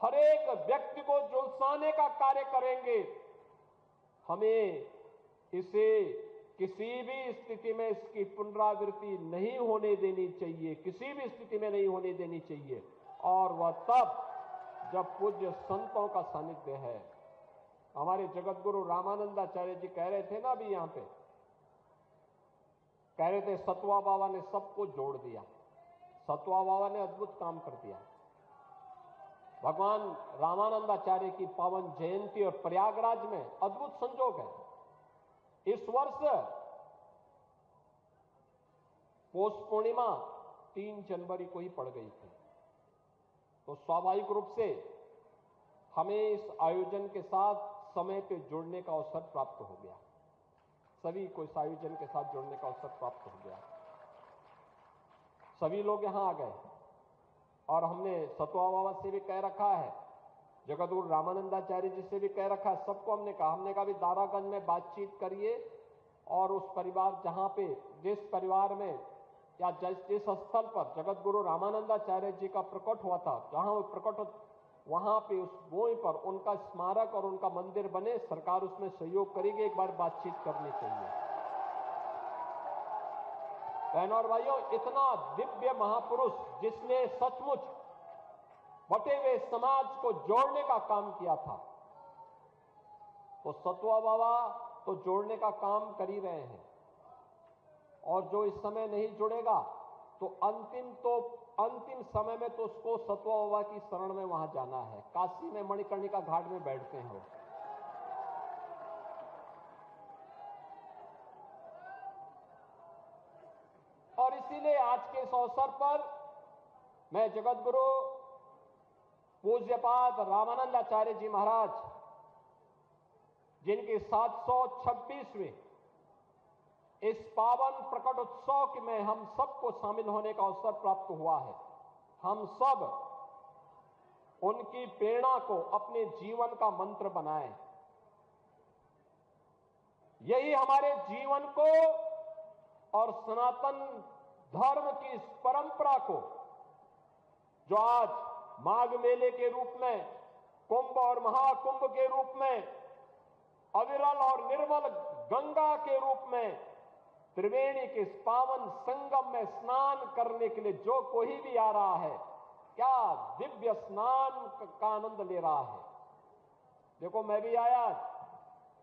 हर एक व्यक्ति को झुलसाने का कार्य करेंगे। हमें इसे किसी भी स्थिति में इसकी पुनरावृत्ति नहीं होने देनी चाहिए, किसी भी स्थिति में नहीं होने देनी चाहिए। और वह तब जब पूज्य संतों का सानिध्य है। हमारे जगत गुरु रामानंदाचार्य जी कह रहे थे ना अभी यहां पे, कह रहे थे सतवा बाबा ने सबको जोड़ दिया। सतवा बाबा ने अद्भुत काम कर दिया। भगवान रामानंदाचार्य की पावन जयंती और प्रयागराज में अद्भुत संजोग है। इस वर्ष पौष पूर्णिमा 3 जनवरी को ही पड़ गई थी, तो स्वाभाविक रूप से हमें इस आयोजन के साथ समय पे जुड़ने का अवसर प्राप्त हो गया। सभी को इस आयोजन के साथ जुड़ने का अवसर प्राप्त हो गया। सभी लोग यहां आ गए और हमने सतवा बाबा से भी कह रखा है, जगतगुरु रामानंदाचार्य जी से भी कह रखा है, सबको हमने कहा भी दारागंज में बातचीत करिए और उस परिवार जहां पे जिस परिवार में या जिस स्थल पर जगत गुरु रामानंदाचार्य जी का प्रकट हुआ था, जहां वो प्रकट वहां पे उस भूमि पर उनका स्मारक और उनका मंदिर बने, सरकार उसमें सहयोग करेगी। एक बार बातचीत करनी चाहिए। बहनों और भाइयों, इतना दिव्य महापुरुष जिसने सचमुच बटे हुए समाज को जोड़ने का काम किया था, तो सतवा बाबा तो जोड़ने का काम कर ही रहे हैं। और जो इस समय नहीं जुड़ेगा तो अंतिम समय में तो उसको सतवा बाबा की शरण में वहां जाना है। काशी में मणिकर्णिका घाट में बैठते हैं वो। और इसीलिए आज के इस अवसर पर मैं जगत गुरु पूज्यपाद रामानंदाचार्य जी महाराज, जिनकी 726वें इस पावन प्रकट उत्सव में हम सबको शामिल होने का अवसर प्राप्त हुआ है, हम सब उनकी प्रेरणा को अपने जीवन का मंत्र बनाएं। यही हमारे जीवन को और सनातन धर्म की इस परंपरा को, जो आज माघ मेले के रूप में, कुंभ और महाकुंभ के रूप में, अविरल और निर्मल गंगा के रूप में, त्रिवेणी के इस पावन संगम में स्नान करने के लिए जो कोई भी आ रहा है, क्या दिव्य स्नान का आनंद ले रहा है। देखो, मैं भी आया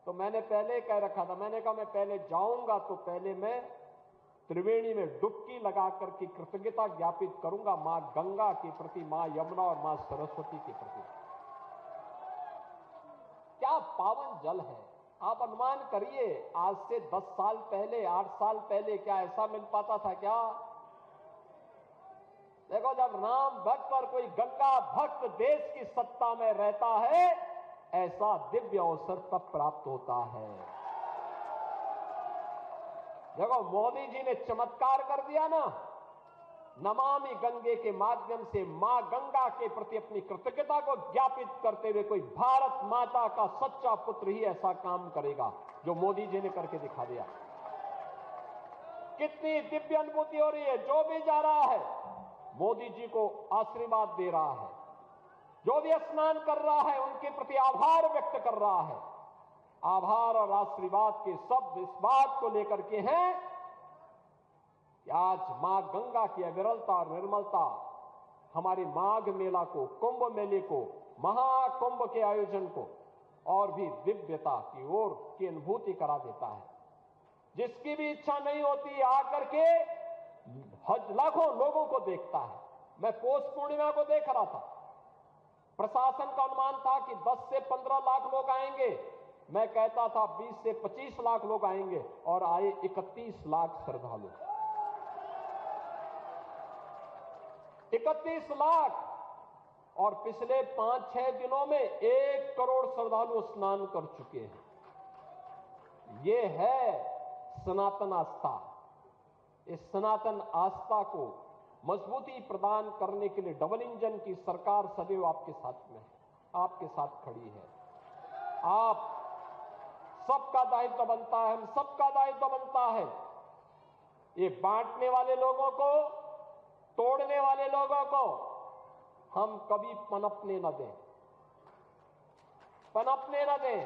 तो मैंने पहले कह रखा था, मैंने कहा मैं पहले जाऊंगा तो पहले मैं त्रिवेणी में डुबकी लगाकर की कृतज्ञता ज्ञापित करूंगा मां गंगा के प्रति, मां यमुना और मां सरस्वती के प्रति। क्या पावन जल है। आप अनुमान करिए, आज से 10 साल पहले, 8 साल पहले क्या ऐसा मिल पाता था क्या? देखो, जब राम भक्त और कोई गंगा भक्त देश की सत्ता में रहता है, ऐसा दिव्य अवसर तब प्राप्त होता है। देखो, मोदी जी ने चमत्कार कर दिया ना, नमामि गंगे के माध्यम से मां गंगा के प्रति अपनी कृतज्ञता को ज्ञापित करते हुए कोई भारत माता का सच्चा पुत्र ही ऐसा काम करेगा जो मोदी जी ने करके दिखा दिया। कितनी दिव्य अनुभूति हो रही है। जो भी जा रहा है मोदी जी को आशीर्वाद दे रहा है, जो भी स्नान कर रहा है उनके प्रति आभार व्यक्त कर रहा है। आभार और आशीर्वाद के शब्द इस बात को लेकर के हैं कि आज मां गंगा की अविरलता और निर्मलता हमारे माघ मेला को, कुंभ मेले को, महाकुंभ के आयोजन को और भी दिव्यता की ओर की अनुभूति करा देता है। जिसकी भी इच्छा नहीं होती आकर के लाखों लोगों को देखता है। मैं पौष पूर्णिमा को देख रहा था, प्रशासन का अनुमान था कि 10 से 15 लाख लोग आएंगे। मैं कहता था 20 से 25 लाख लोग आएंगे, और आए 31 लाख श्रद्धालु। 31 लाख, और पिछले 5-6 दिनों में 1 करोड़ श्रद्धालु स्नान कर चुके हैं। ये है सनातन आस्था। इस सनातन आस्था को मजबूती प्रदान करने के लिए डबल इंजन की सरकार सदैव आपके साथ में है, आपके साथ खड़ी है। आप सबका दायित्व बनता है, हम सबका दायित्व बनता है ये बांटने वाले लोगों को, तोड़ने वाले लोगों को हम कभी पनपने न दें, पनपने न दें।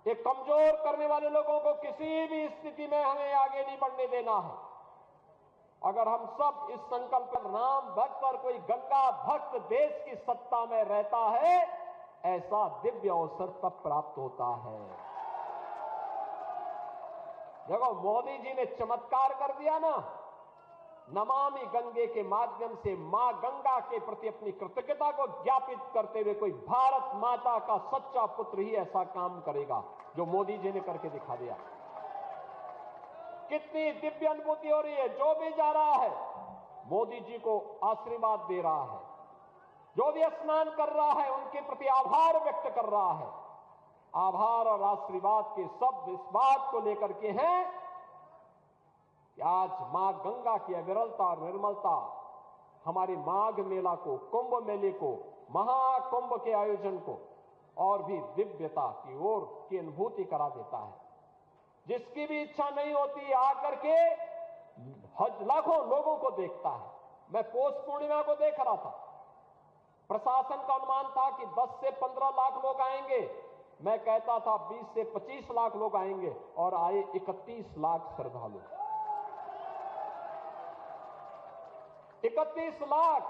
ये कमजोर करने वाले लोगों को किसी भी स्थिति में हमें आगे नहीं बढ़ने देना है। अगर हम सब इस संकल्प पर, राम भक्त और कोई गंगा भक्त देश की सत्ता में रहता है, ऐसा दिव्य अवसर तब प्राप्त होता है। देखो, मोदी जी ने चमत्कार कर दिया ना, नमामि गंगे के माध्यम से मां गंगा के प्रति अपनी कृतज्ञता को ज्ञापित करते हुए कोई भारत माता का सच्चा पुत्र ही ऐसा काम करेगा जो मोदी जी ने करके दिखा दिया। कितनी दिव्य अनुभूति हो रही है। जो भी जा रहा है मोदी जी को आशीर्वाद दे रहा है, जो भी स्नान कर रहा है उनके प्रति आभार व्यक्त कर रहा है। आभार और आशीर्वाद के शब्द इस बात को लेकर के हैं कि आज मां गंगा की अविरलता और निर्मलता हमारे माघ मेला को, कुंभ मेले को, महाकुंभ के आयोजन को और भी दिव्यता की ओर की अनुभूति करा देता है। जिसकी भी इच्छा नहीं होती आकर के लाखों लोगों को देखता है। मैं पौष पूर्णिमा को देख रहा था, प्रशासन का अनुमान था कि 10 से 15 लाख लोग आएंगे। मैं कहता था 20 से 25 लाख लोग आएंगे और आए 31 लाख श्रद्धालु। 31 लाख,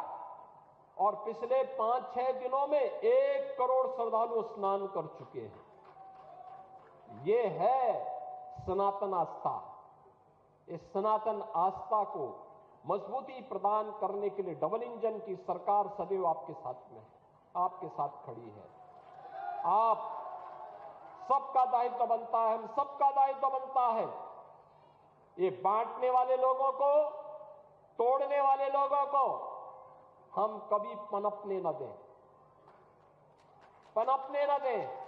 और पिछले 5-6 दिनों में 1 करोड़ श्रद्धालु स्नान कर चुके हैं। ये है सनातन आस्था। इस सनातन आस्था को मजबूती प्रदान करने के लिए डबल इंजन की सरकार सदैव आपके साथ में है, आपके साथ खड़ी है। आप सबका दायित्व बनता है, हम सबका दायित्व बनता है ये बांटने वाले लोगों को, तोड़ने वाले लोगों को हम कभी पनपने न दें, पनपने न दें।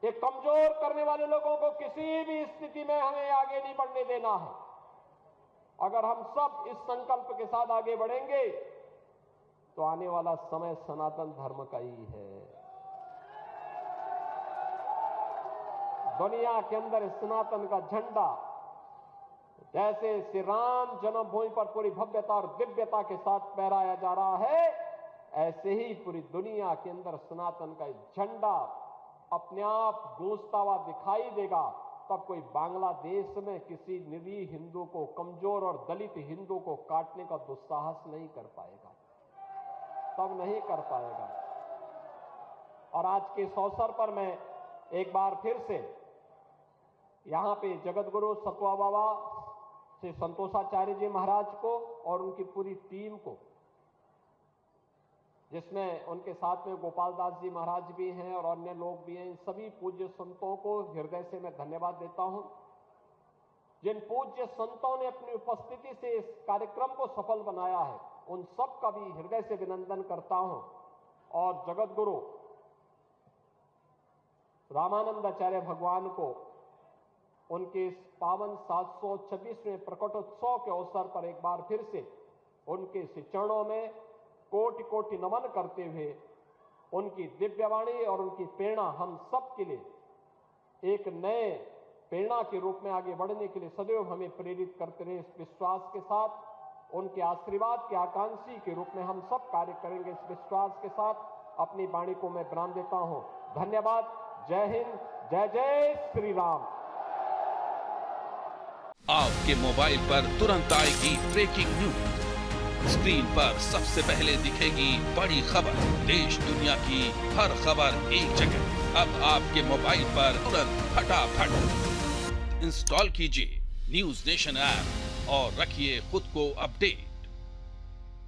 ये कमजोर करने वाले लोगों को किसी भी स्थिति में हमें आगे नहीं बढ़ने देना है। अगर हम सब इस संकल्प के साथ आगे बढ़ेंगे तो आने वाला समय सनातन धर्म का ही है। दुनिया के अंदर सनातन का झंडा जैसे श्री राम जन्मभूमि पर पूरी भव्यता और दिव्यता के साथ फहराया जा रहा है, ऐसे ही पूरी दुनिया के अंदर सनातन का झंडा अपने आप गूंजता हुआ दिखाई देगा। तब कोई बांग्लादेश में किसी निरीह हिंदू को, कमजोर और दलित हिंदू को काटने का दुस्साहस नहीं कर पाएगा, तब नहीं कर पाएगा। और आज के इस अवसर पर मैं एक बार फिर से यहां पे जगतगुरु सतवा बाबा श्री संतोषाचार्य जी महाराज को और उनकी पूरी टीम को, जिसमें उनके साथ में गोपाल दास जी महाराज भी हैं और अन्य लोग भी हैं, इन सभी पूज्य संतों को हृदय से मैं धन्यवाद देता हूं। जिन पूज्य संतों ने अपनी उपस्थिति से इस कार्यक्रम को सफल बनाया है, उन सब का भी हृदय से अभिनंदन करता हूं। और जगतगुरु रामानंदाचार्य भगवान को उनके इस पावन 726वें प्रकटोत्सव के अवसर पर एक बार फिर से उनके चरणों में कोटि कोटि नमन करते हुए उनकी दिव्यवाणी और उनकी प्रेरणा हम सब के लिए एक नए प्रेरणा के रूप में आगे बढ़ने के लिए सदैव हमें प्रेरित करते रहे। इस विश्वास के साथ, उनके आशीर्वाद के आकांक्षी के रूप में हम सब कार्य करेंगे, इस विश्वास के साथ अपनी वाणी को मैं विराम देता हूं। धन्यवाद। जय हिंद, जय जय श्री राम। आपके मोबाइल पर तुरंत आएगी ब्रेकिंग न्यूज। स्क्रीन पर सबसे पहले दिखेगी बड़ी खबर, देश दुनिया की हर खबर एक जगह। अब आपके मोबाइल पर तुरंत फटाफट इंस्टॉल कीजिए न्यूज नेशन ऐप और रखिए खुद को अपडेट।